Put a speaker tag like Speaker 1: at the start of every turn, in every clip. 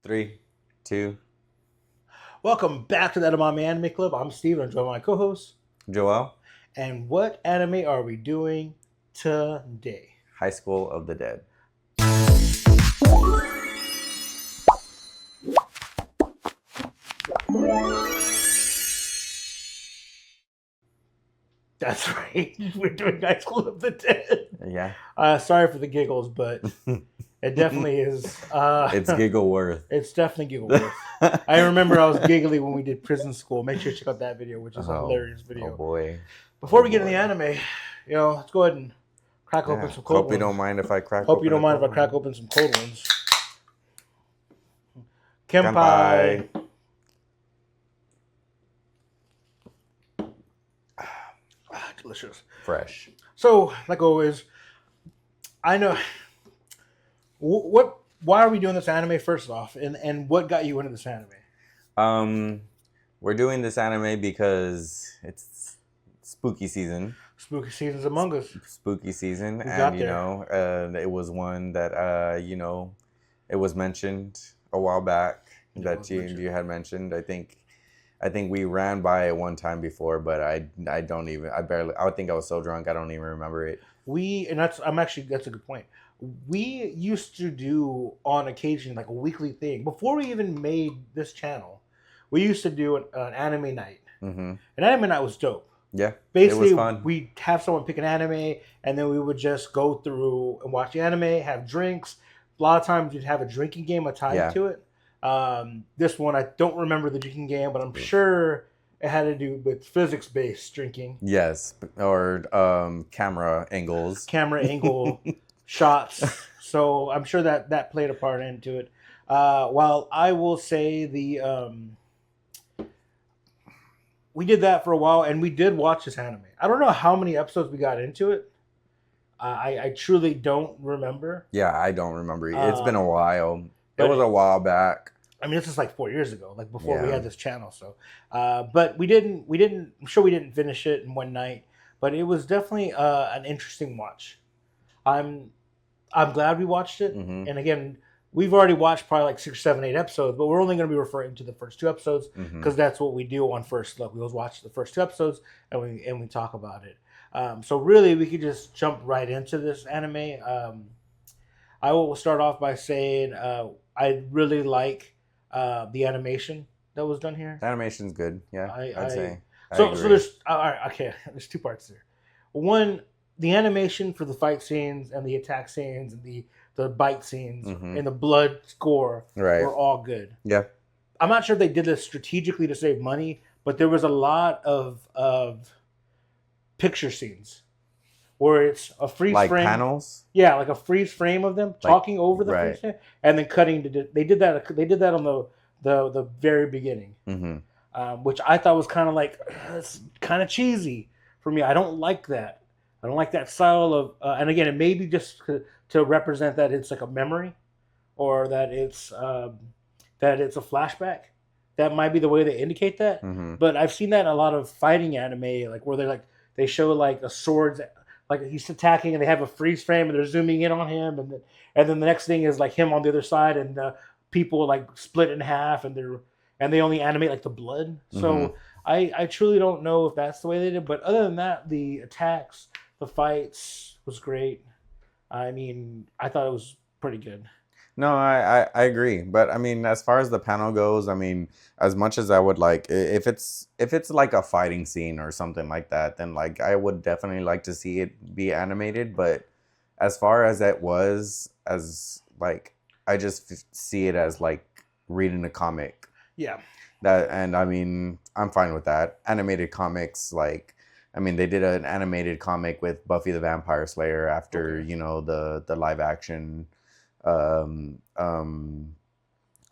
Speaker 1: Three, two,
Speaker 2: Welcome back to the Edamame Anime Club. I'm Steve. I'm joined by my co-host.
Speaker 1: Joel,
Speaker 2: And what anime are we doing today?
Speaker 1: High School of the Dead.
Speaker 2: That's right. We're doing High School of the Dead.
Speaker 1: Yeah.
Speaker 2: Sorry for the giggles, but it definitely is.
Speaker 1: It's giggle worth.
Speaker 2: It's definitely giggle worth. I remember I was giggly when we did Prison School. Make sure to check out that video, which is a hilarious video.
Speaker 1: Oh boy.
Speaker 2: Before we get in the anime, let's go ahead and crack open some cold
Speaker 1: Hope
Speaker 2: ones.
Speaker 1: you don't mind if I crack
Speaker 2: Hope
Speaker 1: open
Speaker 2: you don't mind if I crack open some cold ones. Kenpai. Delicious.
Speaker 1: Fresh.
Speaker 2: So, like always, I know why are we doing this anime first off, and what got you into this anime?
Speaker 1: We're doing this anime because it's spooky season.
Speaker 2: Spooky season's among us.
Speaker 1: Spooky season,
Speaker 2: We
Speaker 1: and
Speaker 2: got
Speaker 1: you
Speaker 2: there.
Speaker 1: know, it was one that it was mentioned a while back that you had mentioned. I think we ran by it one time before, but I think I was so drunk I don't even remember it.
Speaker 2: That's a good point. We used to do on occasion like a weekly thing before we even made this channel. We used to do an anime night.
Speaker 1: Mm-hmm.
Speaker 2: An anime night was dope.
Speaker 1: Yeah,
Speaker 2: basically,
Speaker 1: it was fun.
Speaker 2: We'd have someone pick an anime, and then we would just go through and watch the anime, have drinks. A lot of times we'd have a drinking game tied to it. This one, I don't remember the drinking game, but I'm sure it had to do with physics-based drinking.
Speaker 1: Yes, or camera angles.
Speaker 2: Camera angle shots. So I'm sure that played a part into it. While I will say we did that for a while, and we did watch this anime. I don't know how many episodes we got into it. I truly don't remember.
Speaker 1: Yeah, I don't remember. It's been a while. It was a while back.
Speaker 2: I mean, this is like 4 years ago, like before we had this channel. So, but we didn't. I'm sure we didn't finish it in one night. But it was definitely an interesting watch. I'm glad we watched it.
Speaker 1: Mm-hmm.
Speaker 2: And again, we've already watched probably like 6, 7, 8 episodes, but we're only going to be referring to the first 2 episodes because that's what we do on First Look. We always watch the first 2 episodes and we talk about it. So really, we could just jump right into this anime. I will start off by saying I really like the animation that was done here.
Speaker 1: The animation's good. Yeah, I'd say.
Speaker 2: So there's all right. Okay, there's 2 parts there. One, the animation for the fight scenes and the attack scenes and the bite scenes and the blood score were all good.
Speaker 1: Yeah.
Speaker 2: I'm not sure if they did this strategically to save money, but there was a lot of picture scenes where it's a freeze frame.
Speaker 1: Panels?
Speaker 2: Yeah, like a freeze frame of them talking over the freeze frame and then cutting to. They did that on the very beginning, which I thought was kind of like it's kind of cheesy for me. I don't like that. I don't like that style of, and again, it may be just to represent that it's like a memory, or that it's a flashback. That might be the way they indicate that. But I've seen that in a lot of fighting anime, like where they show like a sword, like he's attacking, and they have a freeze frame, and they're zooming in on him, and then the next thing is like him on the other side, and people like split in half, and they only animate like the blood. So I truly don't know if that's the way they did, but other than that, the attacks, the fights was great. I mean, I thought it was pretty good.
Speaker 1: No, I agree. But I mean, as far as the panel goes, I mean, as much as I would like, if it's like a fighting scene or something like that, then like I would definitely like to see it be animated. But as far as it was, as like, I just see it as like reading a comic.
Speaker 2: Yeah.
Speaker 1: And I mean, I'm fine with that. Animated comics, like, I mean, they did an animated comic with Buffy the Vampire Slayer after the live action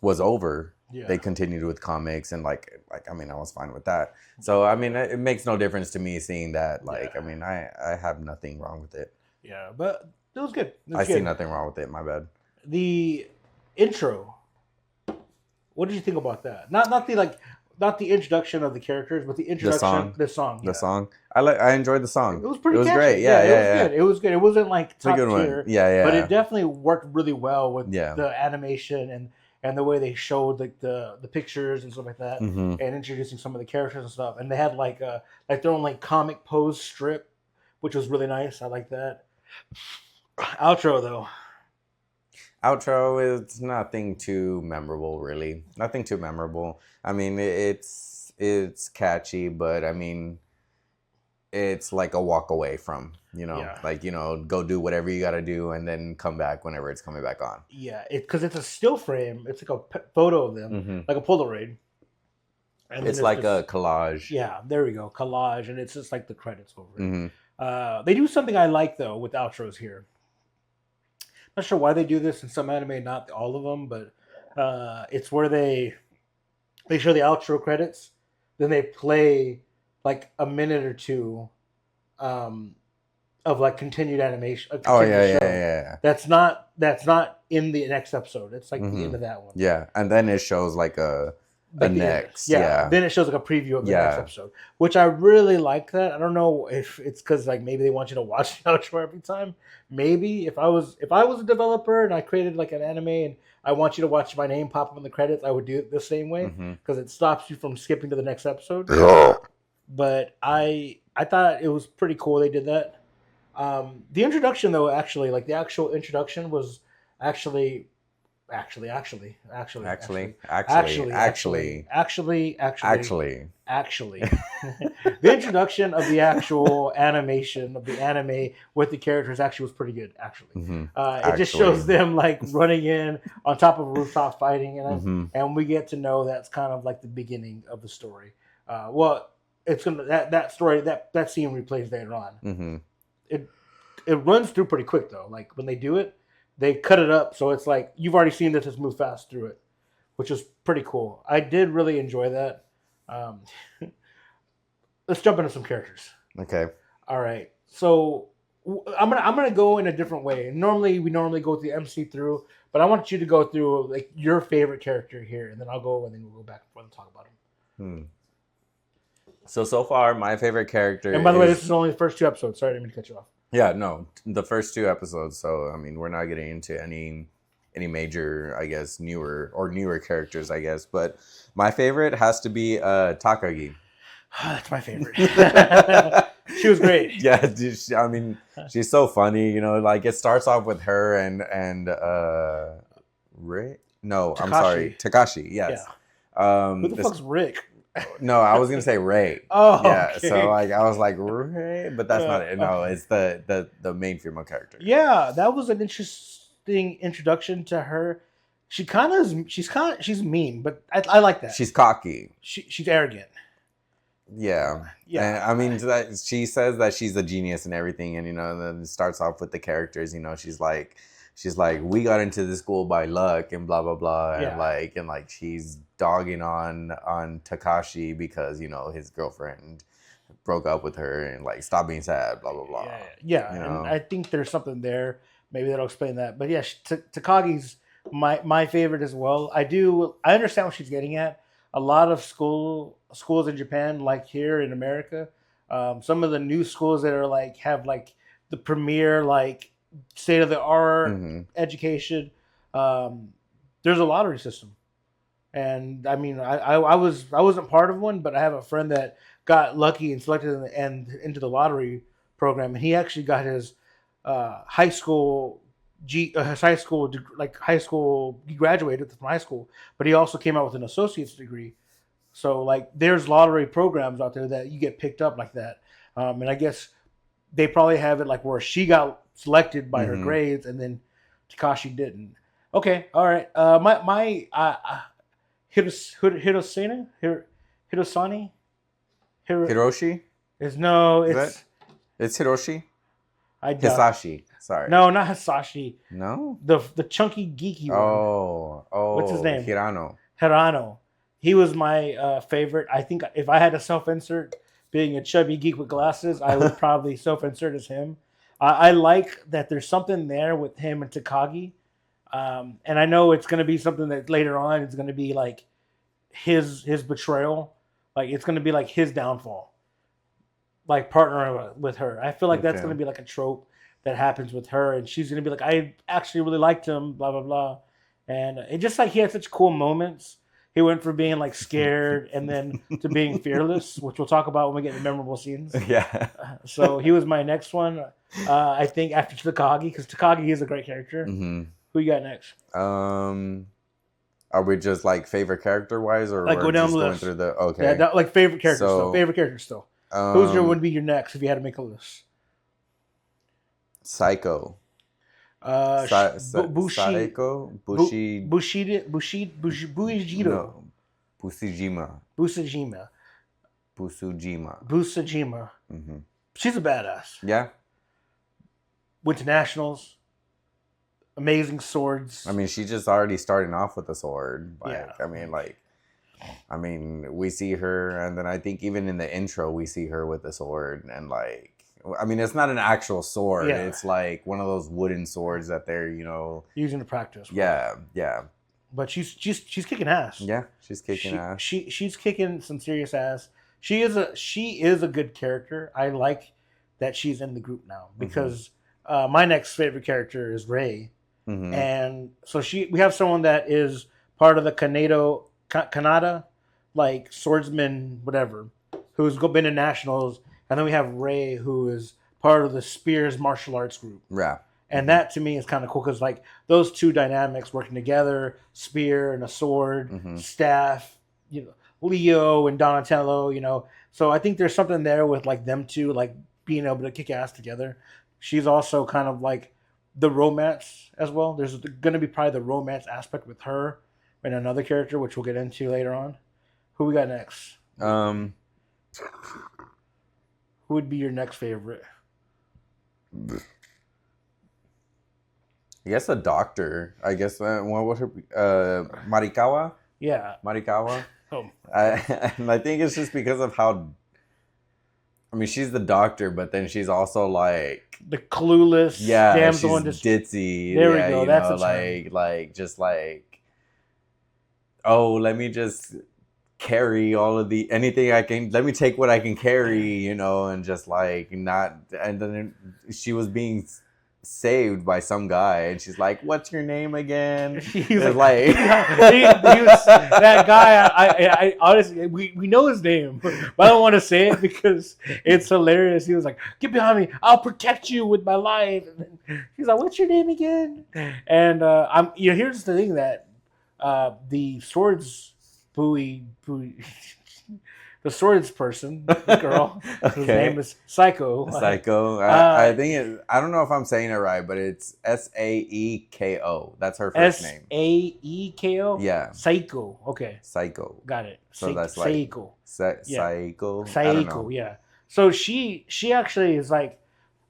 Speaker 1: was over. Yeah. They continued with comics, and like I mean, I was fine with that. So I mean, it makes no difference to me seeing that. Like, I mean, I have nothing wrong with it.
Speaker 2: Yeah, but it was good.
Speaker 1: I see nothing wrong with it. My bad.
Speaker 2: The intro. What did you think about that? Not the introduction of the characters, but the introduction, the song.
Speaker 1: The song. I enjoyed the song.
Speaker 2: It was pretty.
Speaker 1: It was
Speaker 2: catchy.
Speaker 1: great.
Speaker 2: Good. It was good. It wasn't like top tier.
Speaker 1: Yeah.
Speaker 2: But it definitely worked really well with
Speaker 1: the
Speaker 2: animation and the way they showed like the pictures and stuff like that,
Speaker 1: Mm-hmm.
Speaker 2: and introducing some of the characters and stuff. And they had like their own like comic pose strip, which was really nice. I like that. Outro though.
Speaker 1: Outro is nothing too memorable, really. Nothing too memorable. I mean, it's catchy, but I mean, it's like a walk away from,
Speaker 2: Yeah.
Speaker 1: like, go do whatever you got to do and then come back whenever it's coming back on.
Speaker 2: Yeah, because it's a still frame. It's like a photo of them,
Speaker 1: Mm-hmm.
Speaker 2: like a Polaroid. And
Speaker 1: It's
Speaker 2: then
Speaker 1: like
Speaker 2: just,
Speaker 1: a collage.
Speaker 2: yeah, there we go, collage, and it's just like the credits over it.
Speaker 1: Mm-hmm.
Speaker 2: They do something I like though with outros here. Not sure why they do this in some anime, not all of them, but it's where they show the outro credits, then they play like a minute or two um, of like continued animation.
Speaker 1: Oh
Speaker 2: Continued
Speaker 1: yeah,
Speaker 2: show.
Speaker 1: yeah.
Speaker 2: That's not in the next episode. It's like
Speaker 1: Mm-hmm.
Speaker 2: the end of that one.
Speaker 1: Yeah, and then it shows like a next. Yeah.
Speaker 2: Then it shows like a preview of the next episode, which I really like that. I don't know if it's because like maybe they want you to watch the outro every time. Maybe if I was a developer and I created like an anime and I want you to watch my name pop up in the credits, I would do it the same way because it stops you from skipping to the next episode. But I thought it was pretty cool they did that. The introduction though, actually, like the actual introduction was actually the introduction of the actual animation of the anime with the characters actually was pretty good. It just shows them like running in on top of a rooftop fighting, and we get to know that's kind of like the beginning of the story. It's gonna that story that scene replays later on. It runs through pretty quick though. Like when they do it, they cut it up so it's like you've already seen this, just move fast through it, which is pretty cool. I did really enjoy that. Let's jump into some characters.
Speaker 1: Okay.
Speaker 2: All right. So I'm gonna go in a different way. We normally go through the MC through, but I want you to go through like your favorite character here, and then I'll go and then we'll go back and forth and talk about him.
Speaker 1: So far, my favorite character.
Speaker 2: And by the way, this is only the first 2 episodes. Sorry, I didn't mean to cut you off.
Speaker 1: Yeah, no, the first 2 episodes. So I mean, we're not getting into any major, I guess, newer characters, I guess. But my favorite has to be Takagi.
Speaker 2: That's my favorite. She was great.
Speaker 1: Yeah, dude, I mean, she's so funny. Like it starts off with her and Rick. No,
Speaker 2: Takashi.
Speaker 1: I'm sorry, Takashi. Yes.
Speaker 2: Yeah. Who the fuck's Rick?
Speaker 1: No, I was gonna say Ray.
Speaker 2: Oh,
Speaker 1: yeah.
Speaker 2: Okay.
Speaker 1: So like, I was like Ray, but that's not it. No, it's the main female character.
Speaker 2: Yeah, that was an interesting introduction to her. She's mean, but I like that.
Speaker 1: She's cocky.
Speaker 2: She's arrogant.
Speaker 1: Yeah. And, I mean, she says that she's a genius and everything, and and then it starts off with the characters. She's like, we got into this school by luck and blah blah blah, and like she's dogging on Takashi because his girlfriend broke up with her and like stop being sad, blah blah blah.
Speaker 2: Yeah. And I think there's something there. Maybe that'll explain that. But yeah, Takagi's my favorite as well. I understand what she's getting at. A lot of schools in Japan, like here in America, some of the new schools that are like have like the premier like state of the art education. There's a lottery system, and I mean, I wasn't part of one, but I have a friend that got lucky and selected into the lottery program, and he actually got his high school. He graduated from high school, but he also came out with an associate's degree. So like, there's lottery programs out there that you get picked up like that, and I guess they probably have it like where she got selected by her grades, and then Takashi didn't. Okay, all right. Hirosani.
Speaker 1: Hiroshi?
Speaker 2: It's
Speaker 1: Hiroshi?
Speaker 2: I doubt.
Speaker 1: Hisashi. Sorry.
Speaker 2: No, not Hisashi.
Speaker 1: No?
Speaker 2: The chunky geeky one.
Speaker 1: Oh.
Speaker 2: What's his name?
Speaker 1: Hirano.
Speaker 2: He was my favorite. I think if I had to self-insert being a chubby geek with glasses, I would probably self-insert as him. I like that there's something there with him and Takagi. And I know it's going to be something that later on is going to be like his betrayal. Like it's going to be like his downfall. Like partnering with her. I feel like that's going to be like a trope that happens with her. And she's going to be like, I actually really liked him, blah, blah, blah. and it just like he had such cool moments. He went from being like scared and then to being fearless, which we'll talk about when we get to memorable scenes.
Speaker 1: Yeah.
Speaker 2: So he was my next one. I think after Takagi, because Takagi is a great character.
Speaker 1: Mm-hmm.
Speaker 2: Who you got next?
Speaker 1: Are we just like favorite character wise, or
Speaker 2: like
Speaker 1: we're
Speaker 2: go down
Speaker 1: just
Speaker 2: the
Speaker 1: going
Speaker 2: list?
Speaker 1: through the okay?
Speaker 2: Yeah, like favorite character
Speaker 1: So,
Speaker 2: still. Favorite character still. Who's your would be your next if you had to make a list?
Speaker 1: Psycho. Psycho.
Speaker 2: Bushido.
Speaker 1: No. Busujima. Mm-hmm.
Speaker 2: She's a badass.
Speaker 1: Yeah.
Speaker 2: Went to nationals. Amazing swords.
Speaker 1: I mean, she just already starting off with a sword. Like,
Speaker 2: yeah.
Speaker 1: I mean, we see her, and then I think even in the intro, we see her with the sword, and like, I mean, it's not an actual sword. Yeah. It's like one of those wooden swords that they're,
Speaker 2: using to practice.
Speaker 1: Yeah, yeah.
Speaker 2: But she's kicking ass.
Speaker 1: Yeah, she's kicking ass.
Speaker 2: She's kicking some serious ass. She is a good character. I like that she's in the group now because my next favorite character is Rei. Mm-hmm. And so we have someone that is part of the Kanada, like swordsman, whatever, who's been in nationals, and then we have Rei, who is part of the Spears martial arts group.
Speaker 1: Yeah.
Speaker 2: And that to me is kind of cool because like those two dynamics working together, spear and a sword, staff, Leo and Donatello, So I think there's something there with like them two, like being able to kick ass together. She's also kind of like the romance as well. There's going to be probably the romance aspect with her and another character, which we'll get into later on. Who we got next? Who would be your next favorite?
Speaker 1: I guess a doctor. I guess what was her Marikawa?
Speaker 2: Yeah,
Speaker 1: Marikawa.
Speaker 2: Oh.
Speaker 1: And I think it's just because of how. I mean, she's the doctor, but then she's also like
Speaker 2: the clueless damsel in distress.
Speaker 1: Ditzy.
Speaker 2: There we go. That's
Speaker 1: like just like, oh, let me just carry all of anything I can. Let me take what I can carry, and just like not. And then she was being saved by some guy, and she's like, "What's your name again?"
Speaker 2: He's like he was that guy. I honestly, we know his name, but I don't want to say it because it's hilarious. He was like, "Get behind me! I'll protect you with my life." And he's like, "What's your name again?" And here's the thing that the swords the swords person, the girl, whose name is Psycho.
Speaker 1: Psycho. I think I don't know if I'm saying it right, but it's Saeko. That's her first name.
Speaker 2: Saeko?
Speaker 1: Yeah.
Speaker 2: Psycho. Okay.
Speaker 1: Psycho.
Speaker 2: Got it.
Speaker 1: So that's like
Speaker 2: Saeko.
Speaker 1: Psycho.
Speaker 2: Saeko, yeah. So she actually is like,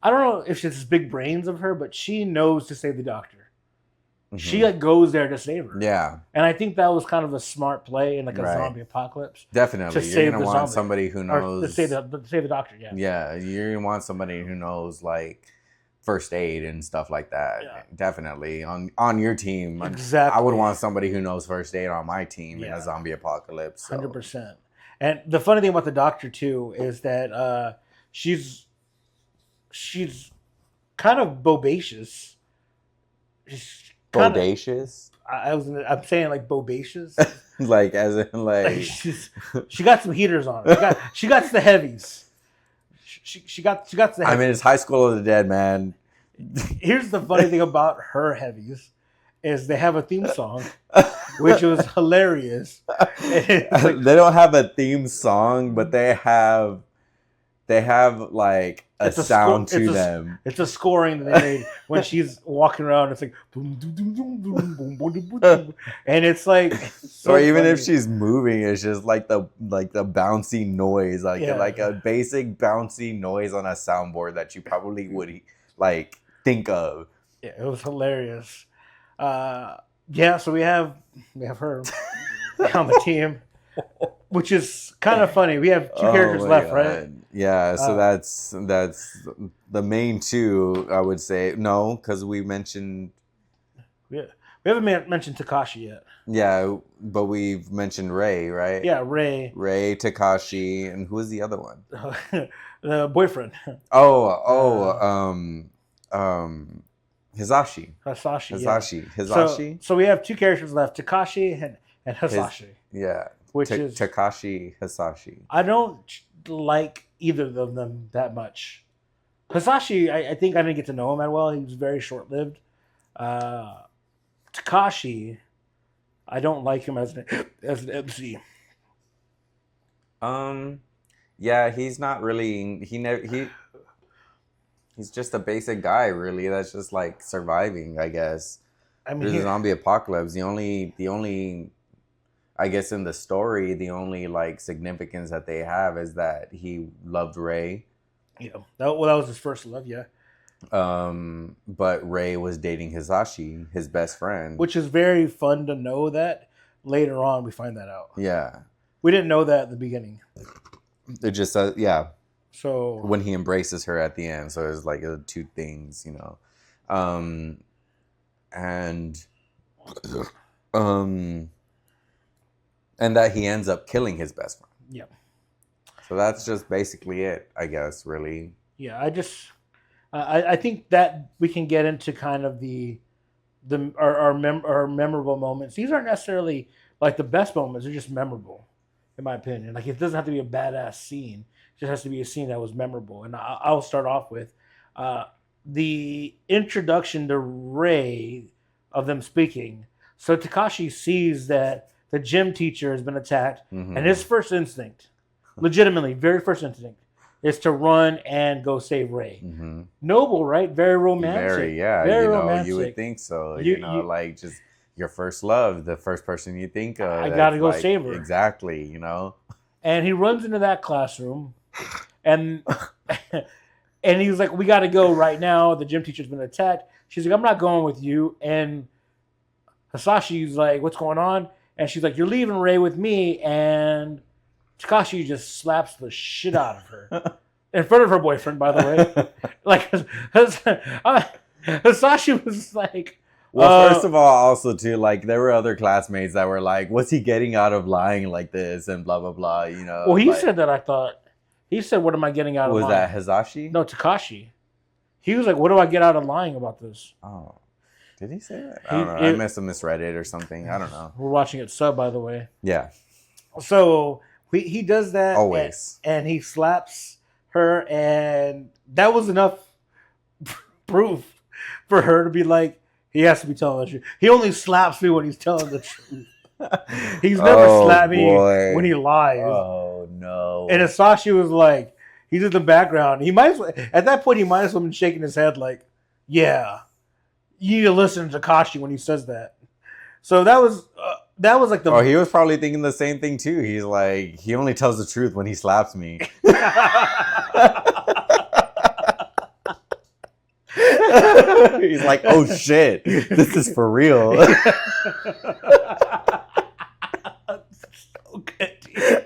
Speaker 2: I don't know if it's big brains of her, but she knows to save the doctor. Mm-hmm. She like goes there to save her.
Speaker 1: Yeah.
Speaker 2: And I think that was kind of a smart play in like a zombie apocalypse.
Speaker 1: Definitely. You're going to want somebody who knows.
Speaker 2: To save the doctor, yeah.
Speaker 1: Yeah. You're going to want somebody who knows like first aid and stuff like that. Yeah. Definitely. On your team.
Speaker 2: Exactly.
Speaker 1: I would want somebody who knows first aid on my team in a zombie apocalypse. So.
Speaker 2: 100%. And the funny thing about the doctor too is that she's kind of bodacious.
Speaker 1: Bodacious?
Speaker 2: I'm saying like bodacious.
Speaker 1: Like as in like
Speaker 2: she got some heaters on her. She got the heavies. She got the heavies.
Speaker 1: I mean, it's High School of the Dead, man.
Speaker 2: Here's the funny thing about her heavies is they have a theme song, which was hilarious.
Speaker 1: They don't have a theme song, but they have like a sound to them.
Speaker 2: It's a scoring that they made when she's walking around. It's like boom, boom, boom, boom, boom, boom, boom, boom, and it's like
Speaker 1: so or even funny. If she's moving, it's just like the bouncy noise, like a basic bouncy noise on a soundboard that you probably would like think of.
Speaker 2: Yeah, it was hilarious. So we have her on the team, which is kind of funny. We have two characters left, right?
Speaker 1: Yeah, so that's the main two, I would say. No, because we mentioned...
Speaker 2: Yeah. We haven't mentioned Takashi yet.
Speaker 1: Yeah, but we've mentioned Rei, right?
Speaker 2: Yeah, Rei.
Speaker 1: Rei, Takashi, and who was the other one?
Speaker 2: The boyfriend.
Speaker 1: Hisashi.
Speaker 2: Hisashi.
Speaker 1: Hisashi.
Speaker 2: So we have two characters left: Takashi and Hisashi. Which is
Speaker 1: Takashi Hisashi.
Speaker 2: I don't like either of them that much. Hisashi, I think I didn't get to know him that well. He was very short lived. Takashi, I don't like him as an MC.
Speaker 1: Yeah, he's not really. He's just a basic guy, really. That's just like surviving, I guess. I mean, there's a zombie apocalypse. The only, I guess, in the story, the only like significance that they have is that he loved Ray.
Speaker 2: Yeah, that was his first love. Yeah.
Speaker 1: But Ray was dating Hisashi, his best friend,
Speaker 2: which is very fun to know that later on we find that out.
Speaker 1: Yeah,
Speaker 2: we didn't know that at the beginning.
Speaker 1: It just says, yeah.
Speaker 2: So
Speaker 1: when he embraces her at the end, so it's like two things, you know, and that he ends up killing his best friend.
Speaker 2: Yeah.
Speaker 1: So that's just basically it, I guess. Really.
Speaker 2: Yeah, I think that we can get into kind of our memorable moments. These aren't necessarily like the best moments; they're just memorable, in my opinion. Like it doesn't have to be a badass scene; it just has to be a scene that was memorable. And I'll start off with the introduction to Ray of them speaking. So Takashi sees that the gym teacher has been attacked, and his first instinct, legitimately, very first instinct, is to run and go save Ray. Noble, right? Very romantic.
Speaker 1: Very romantic. You would think so. You like just your first love, the first person you think of.
Speaker 2: I gotta go save her.
Speaker 1: Exactly, you know.
Speaker 2: And he runs into that classroom, and he's like, "We got to go right now. The gym teacher's been attacked." She's like, "I'm not going with you." And Hisashi's like, "What's going on?" And she's like, "You're leaving Ray with me." And Takashi just slaps the shit out of her in front of her boyfriend, by the way. Like, Hisashi was like,
Speaker 1: well, first of all, also too, like there were other classmates that were like, "What's he getting out of lying like this?" and blah blah blah. You know.
Speaker 2: Well, he said that. I thought he said, "What am I getting out of?"
Speaker 1: Was that Hisashi?
Speaker 2: No, Takashi. He was like, "What do I get out of lying about this?"
Speaker 1: Oh, did he say that? I don't know. I must have misread it or something. I don't know.
Speaker 2: We're watching it sub, by the way.
Speaker 1: Yeah.
Speaker 2: So he does that
Speaker 1: always,
Speaker 2: and he slaps her, and that was enough proof for her to be like, he has to be telling the truth. He only slaps me when he's telling the truth. He's never slapped me when he lies.
Speaker 1: Oh no!
Speaker 2: And Hisashi was like, he's in the background. He might at that point he might as well been shaking his head like, yeah, you need to listen to Takashi when he says that. So that was like the.
Speaker 1: Oh, he was probably thinking the same thing too. He's like, he only tells the truth when he slaps me. He's like, oh shit, this is for real.
Speaker 2: So good, dude.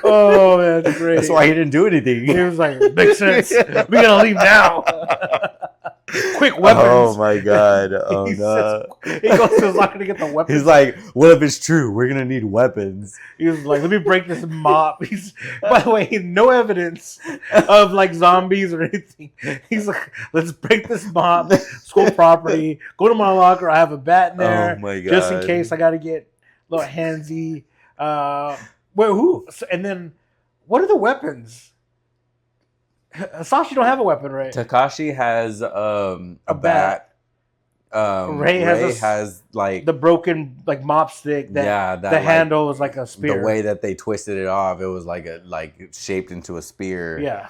Speaker 2: Oh man, that's great.
Speaker 1: That's why he didn't do anything.
Speaker 2: He was like, makes sense. We gotta leave now. Quick, weapons.
Speaker 1: Oh my god. Oh no.
Speaker 2: He goes, he's not gonna get the weapons.
Speaker 1: He's like, what if it's true? We're gonna need weapons.
Speaker 2: He was like, let me break this mop. By the way, no evidence of like zombies or anything. He's like, let's break this mop, school property, go to my locker, I have a bat in there.
Speaker 1: Oh my god.
Speaker 2: Just in case I gotta get a little handsy. Who? And then what are the weapons? Hisashi don't have a weapon, right?
Speaker 1: Takashi has a bat.
Speaker 2: Ray has like the broken like mop stick. That the handle was like a spear.
Speaker 1: The way that they twisted it off, it was like shaped into a spear.
Speaker 2: Yeah.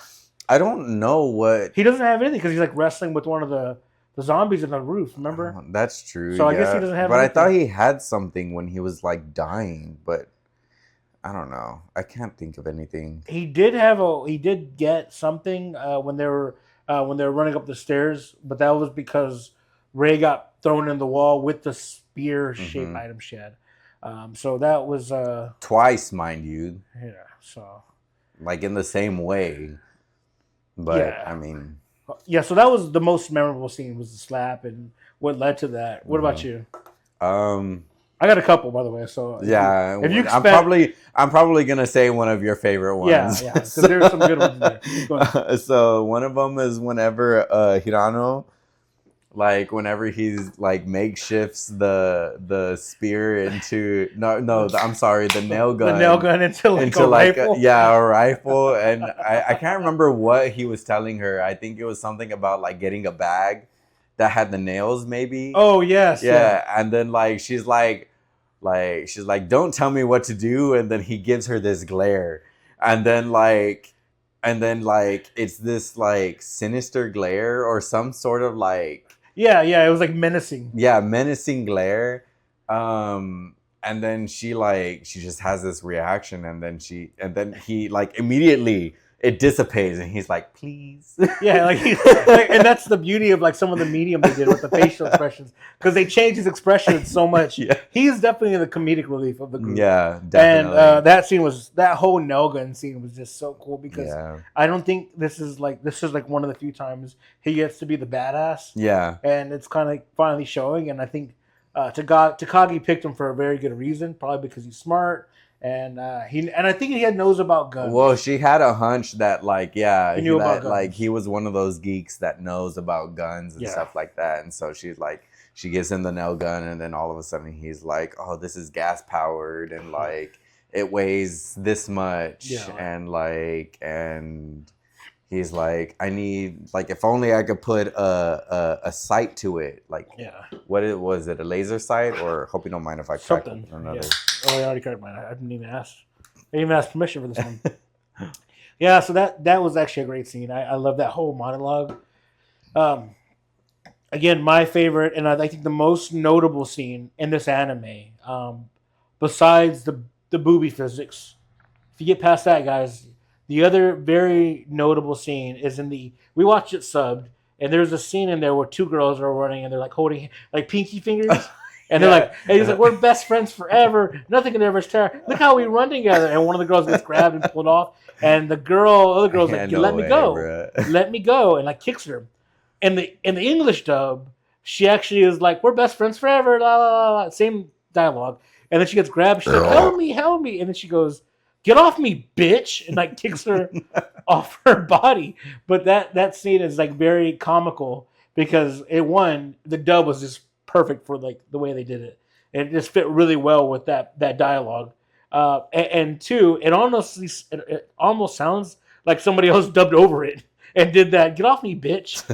Speaker 1: I don't know what
Speaker 2: he doesn't have anything because he's like wrestling with one of the zombies on the roof. Remember?
Speaker 1: That's true.
Speaker 2: So I guess he doesn't have.
Speaker 1: But
Speaker 2: anything.
Speaker 1: I thought he had something when he was like dying, but. I don't know. I can't think of anything.
Speaker 2: He did get something when they were running up the stairs, but that was because Ray got thrown in the wall with the spear-shaped item she had. So that was
Speaker 1: twice, mind you.
Speaker 2: Yeah. So
Speaker 1: like in the same way, but yeah. I mean,
Speaker 2: yeah. So that was the most memorable scene was the slap and what led to that. What about you? I got a couple, by the way. So
Speaker 1: yeah, if you expect... I'm probably gonna say one of your favorite ones.
Speaker 2: Yeah, because there's some good ones there.
Speaker 1: So one of them is whenever Hirano Like whenever he's like makeshifts the spear into I'm sorry, the nail
Speaker 2: The nail gun into like a rifle.
Speaker 1: A rifle. And I can't remember what he was telling her. I think it was something about like getting a bag that had the nails, maybe.
Speaker 2: Oh yes,
Speaker 1: yeah. And then like she's like don't tell me what to do. And then he gives her this glare, and then it's this like sinister glare or some sort of like
Speaker 2: yeah, it was like menacing.
Speaker 1: Yeah, menacing glare. And then she just has this reaction, and then he like immediately it dissipates, and he's like, please.
Speaker 2: Yeah, like and that's the beauty of like some of the medium they did with the facial expressions, because they changed his expression so much.
Speaker 1: Yeah.
Speaker 2: He's definitely the comedic relief of the group.
Speaker 1: Yeah, definitely.
Speaker 2: And that whole nail gun scene was just so cool, because I don't think this is like one of the few times he gets to be the badass.
Speaker 1: Yeah.
Speaker 2: And it's kind of finally showing, and I think Takagi picked him for a very good reason, probably because he's smart. And I think he knows about guns.
Speaker 1: Well, she had a hunch that
Speaker 2: he knew about guns.
Speaker 1: Like he was one of those geeks that knows about guns and stuff like that. And so she gives him the nail gun, and then all of a sudden he's like, oh, this is gas powered, and like it weighs this much, and he's like, I need, like, if only I could put a sight to it. Like, was it a laser sight, or hope you don't mind if I crack another?
Speaker 2: Yeah. Oh, I already cracked mine. I didn't even ask. I didn't even ask permission for this one. Yeah, so that was actually a great scene. I love that whole monologue. Again, my favorite, and I think the most notable scene in this anime, besides the booby physics. If you get past that, guys, the other very notable scene is we watched it subbed, and there's a scene in there where two girls are running, and they're like holding like pinky fingers. And they're like, and he's like, we're best friends forever. Nothing can ever tear. Look how we run together. And one of the girls gets grabbed and pulled off. And the other girl's like, let me go. Let me go. And like kicks her. In the English dub, she actually is like, we're best friends forever. La, la, la, la. Same dialogue. And then she gets grabbed. She's like, help me, help me. And then she goes, get off me, bitch. And like kicks her off her body. But that scene is like very comical, because the dub was just perfect for like the way they did it. It just fit really well with that dialogue. And two, it almost sounds like somebody else dubbed over it and did that. Get off me, bitch.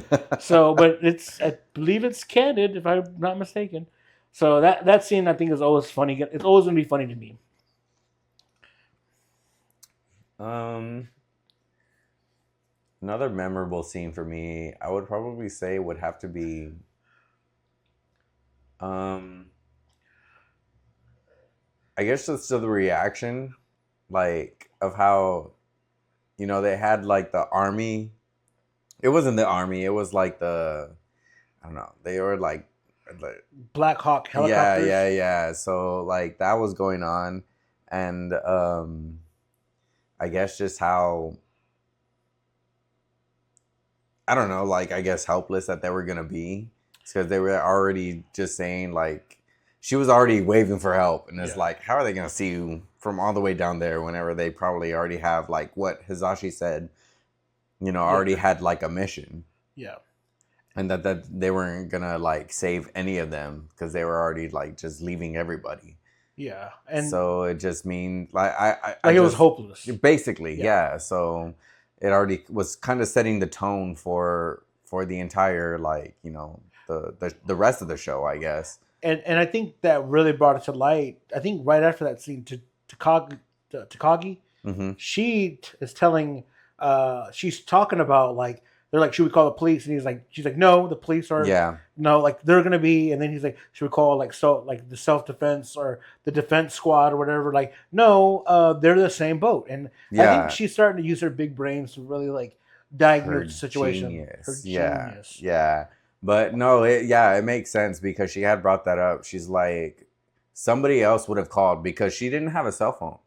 Speaker 2: So, but I believe it's canon, if I'm not mistaken. So that scene, I think, is always funny. It's always gonna be funny to me.
Speaker 1: Another memorable scene for me, I would probably say, would have to be I guess just the reaction, like, of how, they had like the army. It wasn't the army. It was like I don't know. They were like
Speaker 2: Black Hawk helicopters.
Speaker 1: Yeah. So like that was going on, and I guess just how, I don't know, like, I guess helpless that they were gonna be. Because they were already just saying, like, she was already waving for help. And it's like, how are they going to see you from all the way down there whenever they probably already have, like, what Hizashi said, already had, like, a mission.
Speaker 2: Yeah.
Speaker 1: And that they weren't going to, like, save any of them because they were already, like, just leaving everybody.
Speaker 2: Yeah. And
Speaker 1: so it just means, like,
Speaker 2: it was hopeless.
Speaker 1: Basically, yeah. So it already was kind of setting the tone for the entire, like, the rest of the show, I guess.
Speaker 2: And I think that really brought it to light. I think right after that scene, Takagi, she is telling, she's talking about, like, they're like, should we call the police? And she's like, no, the police are, no, like, they're gonna be. And then he's like, should we call like the self-defense or the defense squad or whatever? Like, no, they're the same boat. And I think she's starting to use her big brains to really like diagnose the situation. Her genius.
Speaker 1: Yeah. But no, it makes sense, because she had brought that up. She's like, somebody else would have called, because she didn't have a cell phone.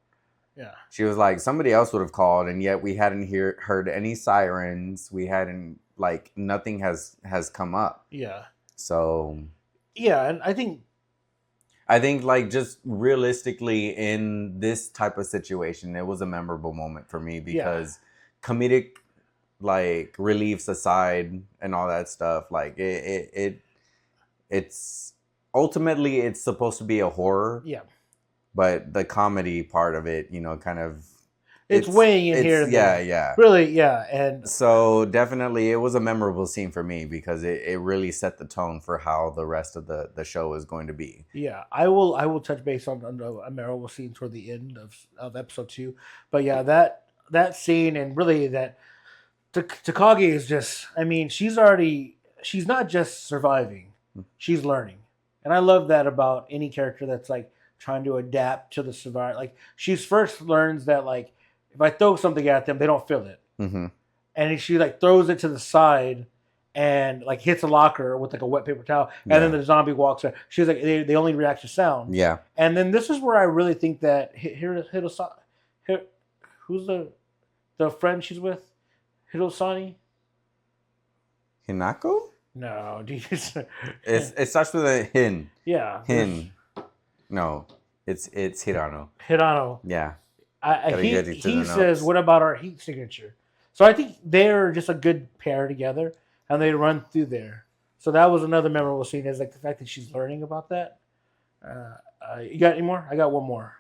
Speaker 2: Yeah.
Speaker 1: She was like, somebody else would have called, and yet we hadn't heard any sirens. We hadn't, like, nothing has come up.
Speaker 2: Yeah.
Speaker 1: So.
Speaker 2: Yeah, and I think,
Speaker 1: like, just realistically in this type of situation, it was a memorable moment for me, because comedic, like, reliefs aside and all that stuff, like, it it's ultimately it's supposed to be a horror.
Speaker 2: Yeah.
Speaker 1: But the comedy part of it, kind of
Speaker 2: it's weighing in here and there.
Speaker 1: Yeah.
Speaker 2: Really, yeah. And
Speaker 1: so definitely it was a memorable scene for me because it really set the tone for how the rest of the show is going to be.
Speaker 2: Yeah, I will touch base on a memorable scene toward the end of episode 2. But yeah, that scene and really that Takagi is just, I mean, she's not just surviving, she's learning. And I love that about any character that's like trying to adapt to the survival. Like she's first learns that like if I throw something at them, they don't feel it.
Speaker 1: Mm-hmm.
Speaker 2: And she like throws it to the side and like hits a locker with like a wet paper towel, and then the zombie walks out. She's like, they only react to sound.
Speaker 1: Yeah.
Speaker 2: And then this is where I really think that who's the friend she's with? Hirosani?
Speaker 1: Hinako?
Speaker 2: No,
Speaker 1: it starts with a hin.
Speaker 2: Yeah.
Speaker 1: Hin. No, it's Hirano.
Speaker 2: Hirano.
Speaker 1: Yeah.
Speaker 2: He says, "What about our heat signature?" So I think they're just a good pair together, and they run through there. So that was another memorable scene. Is like the fact that she's learning about that. You got any more? I got one more.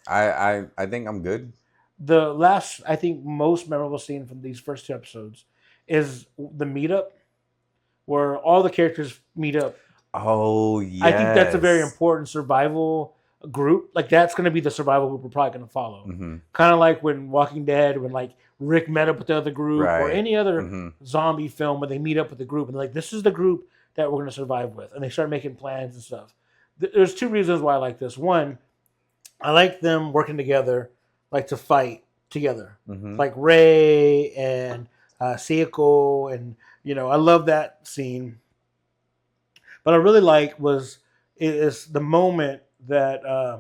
Speaker 1: I think I'm good.
Speaker 2: The last, I think, most memorable scene from these first 2 episodes is the meetup, where all the characters meet up.
Speaker 1: Oh yeah.
Speaker 2: I think that's a very important survival group. Like that's going to be the survival group we're probably going to follow.
Speaker 1: Mm-hmm.
Speaker 2: Kind of like when Walking Dead, when like Rick met up with the other group,
Speaker 1: right.
Speaker 2: or any other zombie film where they meet up with the group and they're like, this is the group that we're going to survive with, and they start making plans and stuff. There's 2 reasons why I like this. One, I like them working together, like to fight together, like Ray and Seiko, and I love that scene. But I really like is the moment that I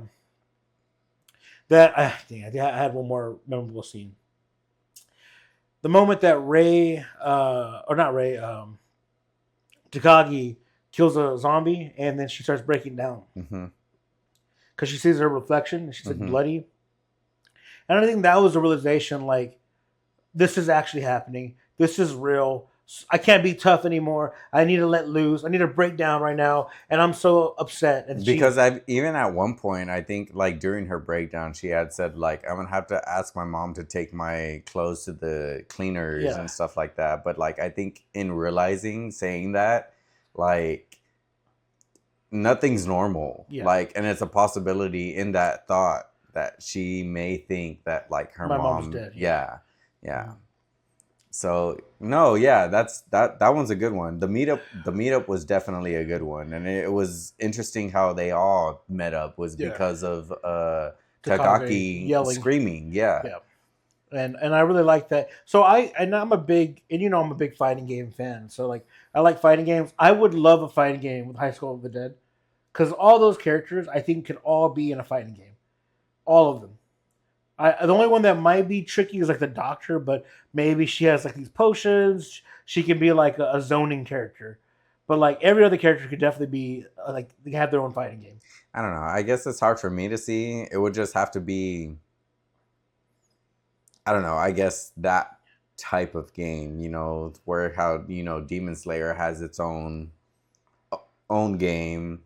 Speaker 2: had one more memorable scene. The moment that Ray, or not Ray, Takagi kills a zombie, and then she starts breaking down because she sees her reflection and she's like bloody. And I think that was the realization, like, this is actually happening. This is real. I can't be tough anymore. I need to let loose. I need to break down right now. And I'm so upset. And
Speaker 1: because I've even at one point, I think like during her breakdown, she had said like, I'm going to have to ask my mom to take my clothes to the cleaners and stuff like that. But like, I think in realizing, saying that, like, nothing's normal. Yeah. Like, and it's a possibility in that thought that she may think that like her mom's dead. Yeah. So no, yeah, that one's a good one. The meetup was definitely a good one, and it was interesting how they all met up was because of Takagi yelling, screaming. Yeah.
Speaker 2: And I really like that. So I'm a big fighting game fan. So like I like fighting games. I would love a fighting game with High School of the Dead, because all those characters I think could all be in a fighting game. All of them. The only one that might be tricky is like the doctor, but maybe she has like these potions. She can be like a zoning character, but like every other character could definitely be like they have their own fighting game.
Speaker 1: I don't know. I guess it's hard for me to see. It would just have to be. I don't know. I guess that type of game, where how Demon Slayer has its own game.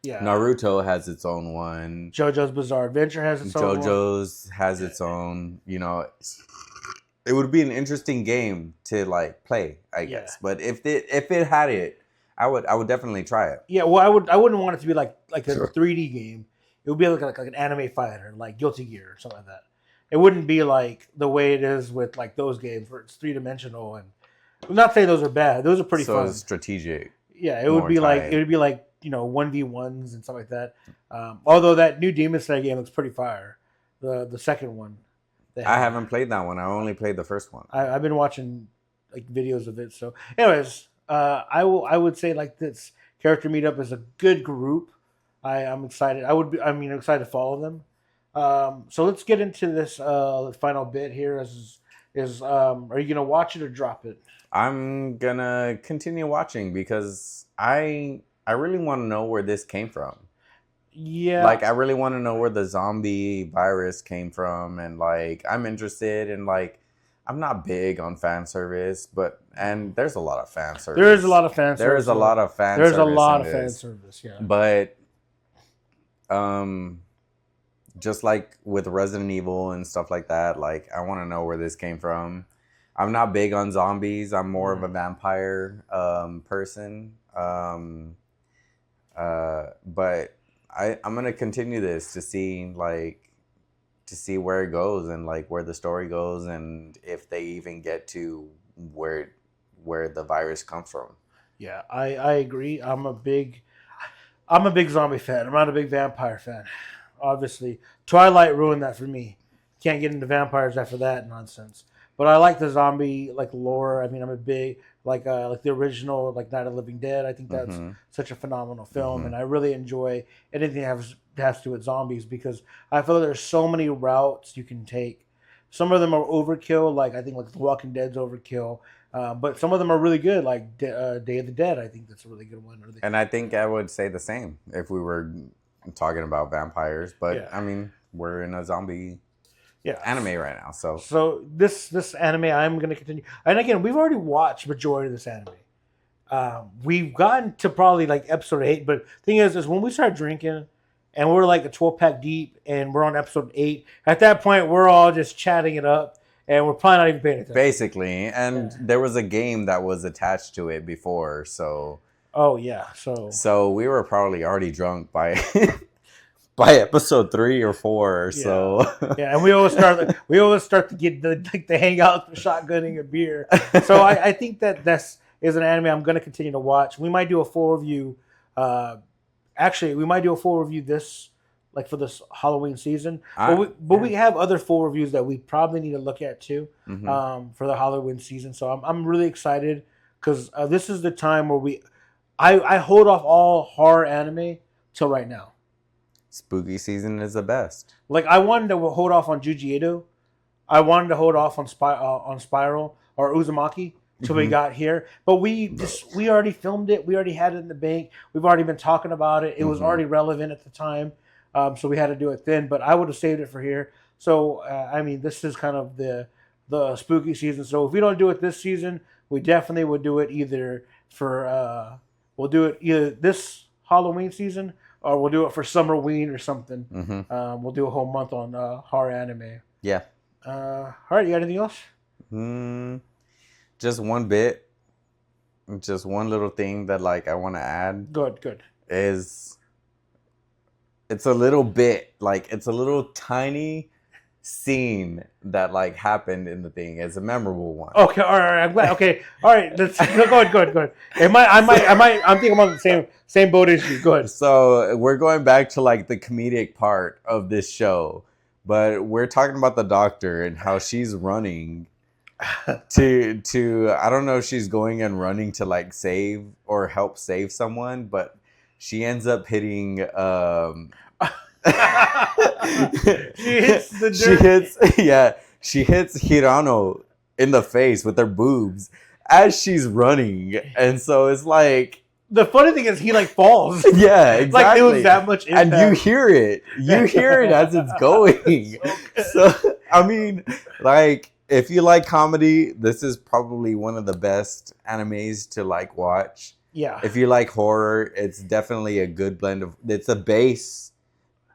Speaker 1: Yeah. Naruto has its own one.
Speaker 2: JoJo's Bizarre Adventure has its own.
Speaker 1: JoJo's has its own. It would be an interesting game to like play, I guess. But if it had it, I would definitely try it.
Speaker 2: Yeah, well, I wouldn't want it to be like a 3D game. It would be like an anime fighter, like Guilty Gear or something like that. It wouldn't be like the way it is with like those games where it's 3-dimensional. And I'm not saying those are bad; those are pretty fun. So
Speaker 1: strategic.
Speaker 2: Yeah, it would be like 1v1s and stuff like that. Although that new Demon Slayer game looks pretty fire, the second one.
Speaker 1: I haven't played that one. I only played the first one.
Speaker 2: I've been watching like videos of it. So, anyways, I would say like this character meetup is a good group. I'm excited. I'm excited to follow them. So let's get into this final bit here. Are you gonna watch it or drop it?
Speaker 1: I'm gonna continue watching because I really want to know where this came from. Yeah. Like, I really want to know where the zombie virus came from. And, like, I'm interested in, like, I'm not big on fan service, and there's a lot of fan
Speaker 2: There is a
Speaker 1: service.
Speaker 2: lot of fan
Speaker 1: There is
Speaker 2: service.
Speaker 1: a lot of fan
Speaker 2: There's a
Speaker 1: service
Speaker 2: lot
Speaker 1: in
Speaker 2: of fan
Speaker 1: this,
Speaker 2: service. Yeah.
Speaker 1: but um, just like with Resident Evil and stuff like that, like I want to know where this came from. I'm not big on zombies. I'm more of a vampire person. But I'm gonna continue this to see where it goes and like where the story goes and if they even get to where the virus comes from.
Speaker 2: Yeah, I agree. I'm a big zombie fan. I'm not a big vampire fan. Obviously, Twilight ruined that for me. Can't get into vampires after that nonsense. But I like the zombie like lore. I mean, I'm a big like the original like Night of the Living Dead. I think that's such a phenomenal film, and I really enjoy anything that has to do with zombies because I feel there's so many routes you can take. Some of them are overkill, like I think like The Walking Dead's overkill. But some of them are really good, like Day of the Dead. I think that's a really good one.
Speaker 1: And I think I would say the same if we were talking about vampires. But
Speaker 2: Yeah.
Speaker 1: I mean, we're in a zombie
Speaker 2: Yeah.
Speaker 1: anime right now, so
Speaker 2: this anime I'm gonna continue. And again, we've already watched majority of this anime. We've gotten to probably like episode 8, but thing is when we start drinking and we're like a 12-pack deep and we're on episode 8, at that point we're all just chatting it up and we're probably not even paying attention.
Speaker 1: basically, and there was a game that was attached to it before, so
Speaker 2: oh yeah,
Speaker 1: so we were probably already drunk by by episode 3 or 4.
Speaker 2: Yeah.
Speaker 1: So
Speaker 2: yeah, and we always start to get the hangout, shotgunning a beer. So I think that's is an anime I'm going to continue to watch. We might do a full review. Actually, we might do a full review this like for this Halloween season. But we have other full reviews that we probably need to look at too for the Halloween season. So I'm really excited because this is the time where I hold off all horror anime till right now.
Speaker 1: spooky season is the best.
Speaker 2: Like I wanted to hold off on Juji Ito. I wanted to hold off on Spiral or Uzumaki till we got here. But we already filmed it. We already had it in the bank. We've already been talking about it. It was already relevant at the time. So we had to do it then. But I would have saved it for here. So I mean, this is kind of the spooky season. So if we don't do it this season, we definitely would do it either for we'll do it either this Halloween season or we'll do it for Summerween or something. We'll do a whole month on horror anime.
Speaker 1: Yeah.
Speaker 2: All right, you got anything else?
Speaker 1: Just one bit, just one little thing that like I want to add.
Speaker 2: Good.
Speaker 1: Is it's a little bit like it's a little tiny scene that like happened in the thing. It's a memorable one.
Speaker 2: Okay, all right. I'm glad. Okay, all right. Let's go ahead. I'm thinking about the same boat as you. Good.
Speaker 1: So we're going back to like the comedic part of this show, but we're talking about the doctor and how she's running to I don't know if she's going and running to like save or help save someone, but she ends up hitting she hits Hirano in the face with her boobs as she's running, and so it's like
Speaker 2: the funny thing is he like falls.
Speaker 1: Yeah, exactly.
Speaker 2: Like it was that much impact.
Speaker 1: And you hear it as it's going. So I mean, like if you like comedy, this is probably one of the best animes to like watch.
Speaker 2: Yeah.
Speaker 1: If you like horror, it's definitely a good blend of. It's a basis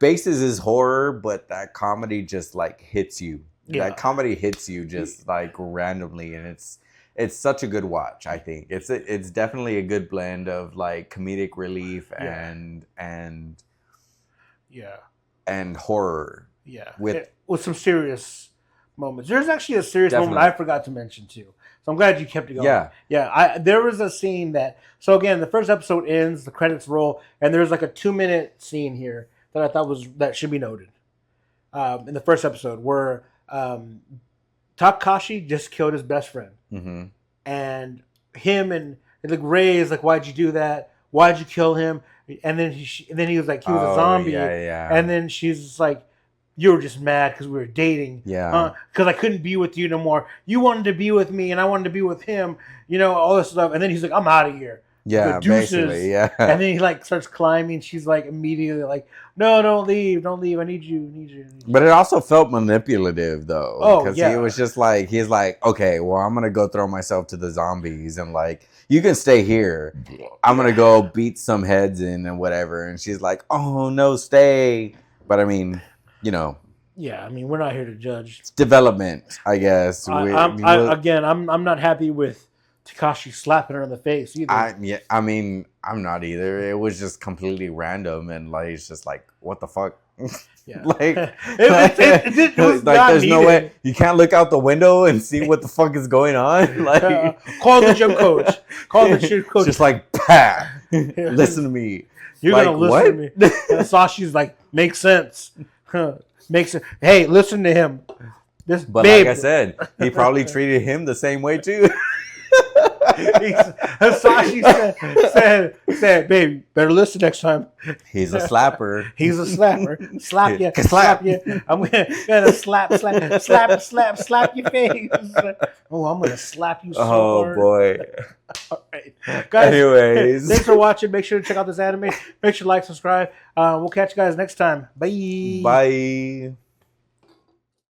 Speaker 1: is horror, but that comedy just like hits you. Yeah. That comedy hits you just like randomly, and it's such a good watch. I think it's definitely a good blend of like comedic relief and horror.
Speaker 2: Yeah,
Speaker 1: with
Speaker 2: some serious moments. There's actually a serious moment I forgot to mention too. So I'm glad you kept it going. Yeah. There was a scene that. So again, the first episode ends, the credits roll, and there's like a 2-minute scene here that I thought that should be noted. In the first episode, where Takashi just killed his best friend, and him and like Ray is like, "Why'd you do that? Why'd you kill him?" And then he was like, "He was a zombie."
Speaker 1: Yeah.
Speaker 2: And then she's just like, "You were just mad because we were dating.
Speaker 1: Yeah.
Speaker 2: Because I couldn't be with you no more. You wanted to be with me, and I wanted to be with him. You know, all this stuff." And then he's like, "I'm out of here." the
Speaker 1: Yeah,
Speaker 2: deuces.
Speaker 1: basically, yeah.
Speaker 2: And then he like starts climbing. She's like immediately like, no, don't leave, don't leave. I need you, I need you. I need you.
Speaker 1: But it also felt manipulative though,
Speaker 2: Oh
Speaker 1: because he
Speaker 2: yeah.
Speaker 1: was just like, he's like, okay, well, I'm gonna go throw myself to the zombies, and like, you can stay here. I'm gonna go beat some heads in and whatever. And she's like, oh no, stay. But I mean, you know,
Speaker 2: Yeah, I mean, we're not here to judge.
Speaker 1: it's development, I guess.
Speaker 2: I'm not happy with Takashi slapping her in the face either.
Speaker 1: I mean, I'm not either. It was just completely random, and like, it's just like, what the fuck?
Speaker 2: Yeah,
Speaker 1: like,
Speaker 2: it was
Speaker 1: like,
Speaker 2: not
Speaker 1: there's
Speaker 2: needed.
Speaker 1: no way you can't look out the window and see what the fuck is going on. Like,
Speaker 2: call the gym coach. Call the gym coach.
Speaker 1: Just like, Pat, listen to me.
Speaker 2: You're
Speaker 1: like,
Speaker 2: gonna listen to me. And Sashi's like, makes sense. Makes it. Hey, listen to him.
Speaker 1: But babe. Like I said, he probably treated him the same way too.
Speaker 2: Sashi said, babe, better listen next time.
Speaker 1: He's a slapper.
Speaker 2: He's a slapper. Slap you. Slap you. I'm gonna slap your face. Oh, I'm gonna slap you so hard.
Speaker 1: Oh boy.
Speaker 2: All right. Guys,
Speaker 1: anyways,
Speaker 2: thanks for watching. Make sure to check out this anime. Make sure to like, subscribe. We'll catch you guys next time. Bye.
Speaker 1: Bye.